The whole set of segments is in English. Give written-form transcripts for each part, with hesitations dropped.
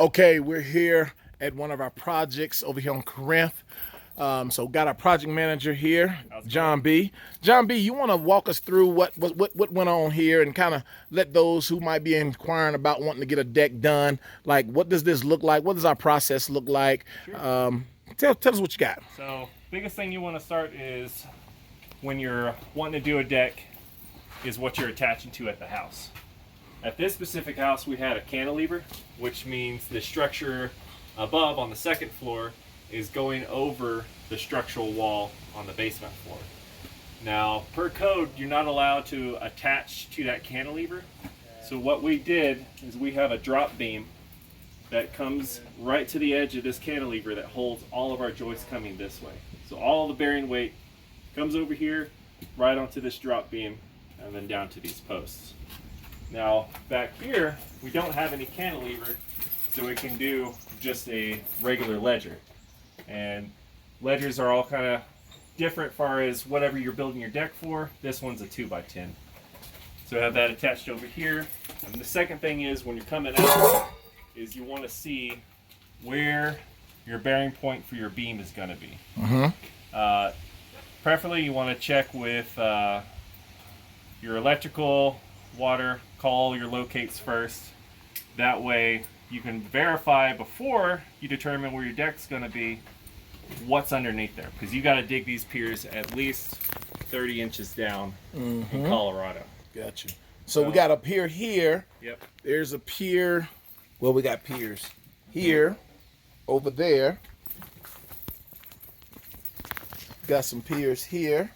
Okay, we're here at one of our projects over here on Corinth. So got our project manager here, John B. John B, you want to walk us through what went on here and kind of let those who might be inquiring about wanting to get a deck done, like what does this look like? What does our process look like? Sure. Tell us what you got. So biggest thing you want to start is when you're wanting to do a deck is what you're attaching to at the house. At this specific house, we had a cantilever, which means the structure above on the second floor is going over the structural wall on the basement floor. Now, per code, you're not allowed to attach to that cantilever. So what we did is we have a drop beam that comes right to the edge of this cantilever that holds all of our joists coming this way. So all the bearing weight comes over here, right onto this drop beam, and then down to these posts. Now, back here, we don't have any cantilever, so we can do just a regular ledger. And ledgers are all kind of different as far as whatever you're building your deck for. This one's a 2x10. So I have that attached over here. And the second thing is when you're coming out is you want to see where your bearing point for your beam is going to be. Preferably you want to check with your electrical, water, call your locates first. That way you can verify before you determine where your deck's going to be what's underneath there, because you got to dig these piers at least 30 inches down in Colorado. Gotcha. So we got a pier here. Yep. There's a pier. Well, we got piers here, over there. Got some piers here.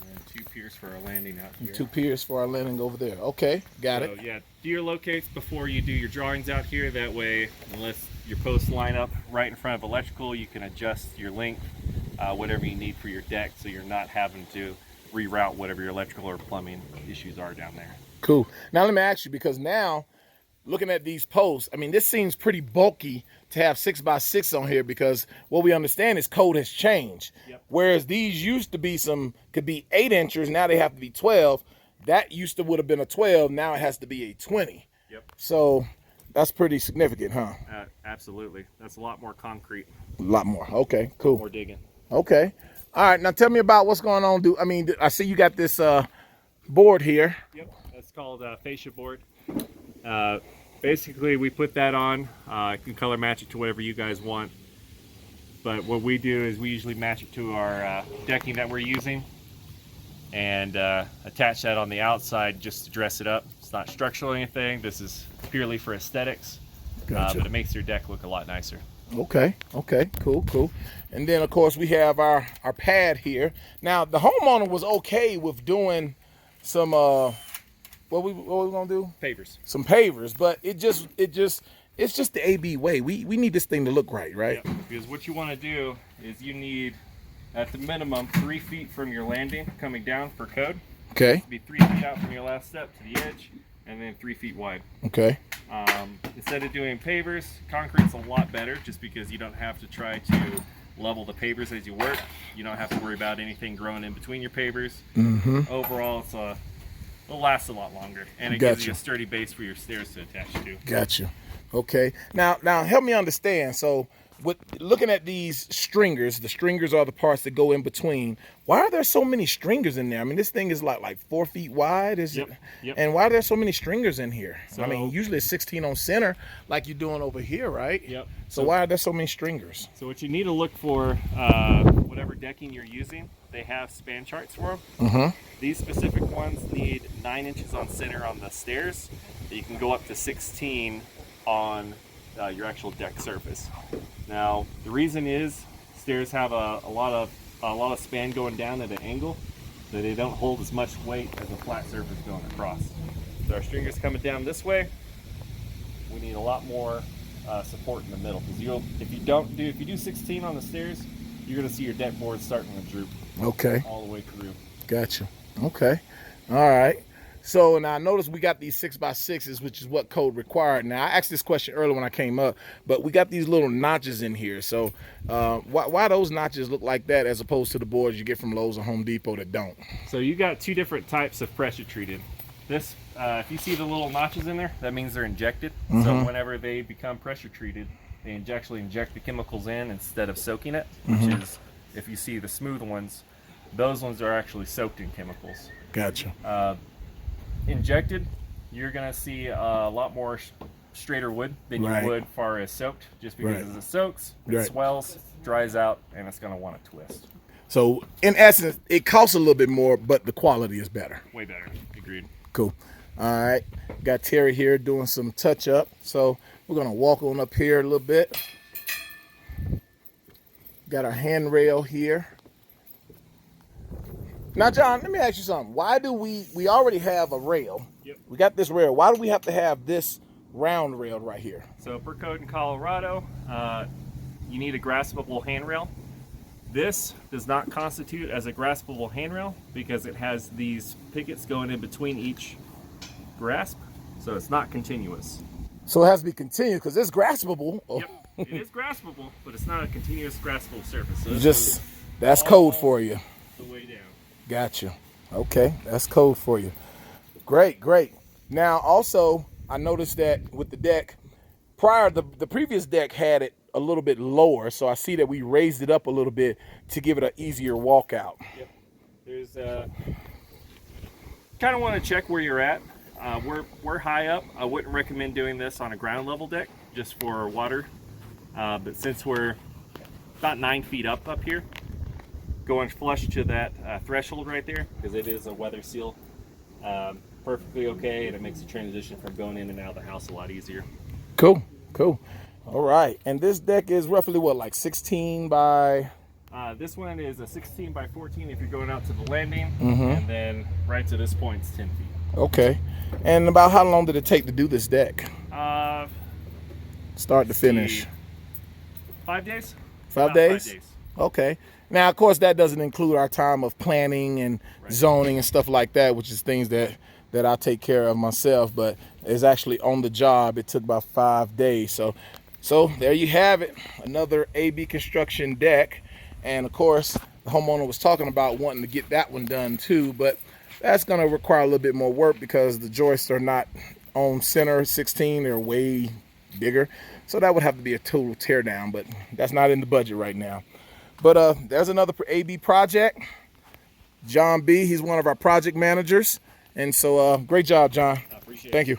And 2 piers for our landing out here. 2 piers for our landing over there. Okay, got it. So yeah, do your locates before you do your drawings out here. That way, unless your posts line up right in front of electrical, you can adjust your length, whatever you need for your deck, so you're not having to reroute whatever your electrical or plumbing issues are down there. Cool. Now let me ask you, because now looking at these posts, I mean, this seems pretty bulky to have 6x6 on here, because what we understand is code has changed. Yep. Whereas these used to be could be 8 inches, now they have to be 12. That would have been a 12, now it has to be a 20. Yep. So that's pretty significant, huh? Absolutely. That's a lot more concrete. A lot more. Okay, cool. More digging. Okay. All right, now tell me about what's going on. I see you got this board here. Yep, that's called fascia board. Basically, we put that on. You can color match it to whatever you guys want. But what we do is we usually match it to our decking that we're using and attach that on the outside just to dress it up. It's not structural or anything. This is purely for aesthetics. Gotcha. But it makes your deck look a lot nicer. Okay, cool. And then, of course, we have our pad here. Now, the homeowner was okay with doing some, what we gonna do? Pavers. Some pavers, but it's just the AB way. We need this thing to look right? Yeah, because what you want to do is you need, at the minimum, 3 feet from your landing coming down for code. Okay. Be 3 feet out from your last step to the edge, and then 3 feet wide. Okay. Instead of doing pavers, concrete's a lot better, just because you don't have to try to level the pavers as you work. You don't have to worry about anything growing in between your pavers. Overall, it'll last a lot longer, and it gives you a sturdy base for your stairs to attach to. Gotcha. Okay. Now help me understand. So, looking at these stringers, the stringers are the parts that go in between. Why are there so many stringers in there? I mean, this thing is like 4 feet wide, is it? Yep. And why are there so many stringers in here? So, I mean, usually it's 16 on center, like you're doing over here, right? Yep. So why are there so many stringers? So what you need to look for, whatever decking you're using, they have span charts for them. These specific ones need 9 inches on center on the stairs. You can go up to 16 on your actual deck surface. Now, the reason is stairs have a lot of span going down at an angle, so they don't hold as much weight as a flat surface going across. So our stringers coming down this way, we need a lot more support in the middle, because if you do 16 on the stairs, you're going to see your deck board starting to droop. Okay. All the way through. Gotcha. Okay. All right. So now I noticed we got these 6x6s, which is what code required. Now I asked this question earlier when I came up, but we got these little notches in here. So why those notches look like that as opposed to the boards you get from Lowe's or Home Depot that don't? So you got 2 different types of pressure treated. This, if you see the little notches in there, that means they're injected. So whenever they become pressure treated, they actually inject the chemicals in instead of soaking it, which is, if you see the smooth ones, those ones are actually soaked in chemicals. Gotcha. Injected, you're going to see a lot more straighter wood than you would far as soaked, just because as it soaks, it swells, dries out, and it's going to want to twist. So in essence, it costs a little bit more, but the quality is better. Way better. Agreed. Cool. All right. Got Terry here doing some touch up. So we're going to walk on up here a little bit. Got our handrail here. Now, John, let me ask you something. Why do we already have a rail? Yep. We got this rail. Why do we have to have this round rail right here? So per code in Colorado, you need a graspable handrail. This does not constitute as a graspable handrail because it has these pickets going in between each grasp, so it's not continuous. So it has to be continuous because it's graspable. Yep, it is graspable, but it's not a continuous graspable surface. So Just that's code for you. The way down. Gotcha. Okay, that's code for you. Great, great. Now, also, I noticed that with the deck, the previous deck had it a little bit lower, so I see that we raised it up a little bit to give it an easier walkout. Yep. There's kind of want to check where you're at. We're high up. I wouldn't recommend doing this on a ground level deck just for water, but since we're about 9 feet up here, going flush to that threshold right there, because it is a weather seal, perfectly okay, and it makes the transition from going in and out of the house a lot easier. Cool, cool. All right, and this deck is roughly what, like 16 by? This one is a 16 by 14 if you're going out to the landing, and then right to this point it's 10 feet. Okay, and about how long did it take to do this deck? Start to finish? 5 days. 5 days? 5 days. Okay. Now, of course, that doesn't include our time of planning and zoning and stuff like that, which is things that I take care of myself, but it's actually on the job. It took about 5 days. So there you have it, another AB Construction deck. And of course, the homeowner was talking about wanting to get that one done too, but that's going to require a little bit more work because the joists are not on center 16, they're way bigger. So that would have to be a total tear down, but that's not in the budget right now. But there's another AB project. John B, he's one of our project managers. And so great job, John. I appreciate it. Thank you.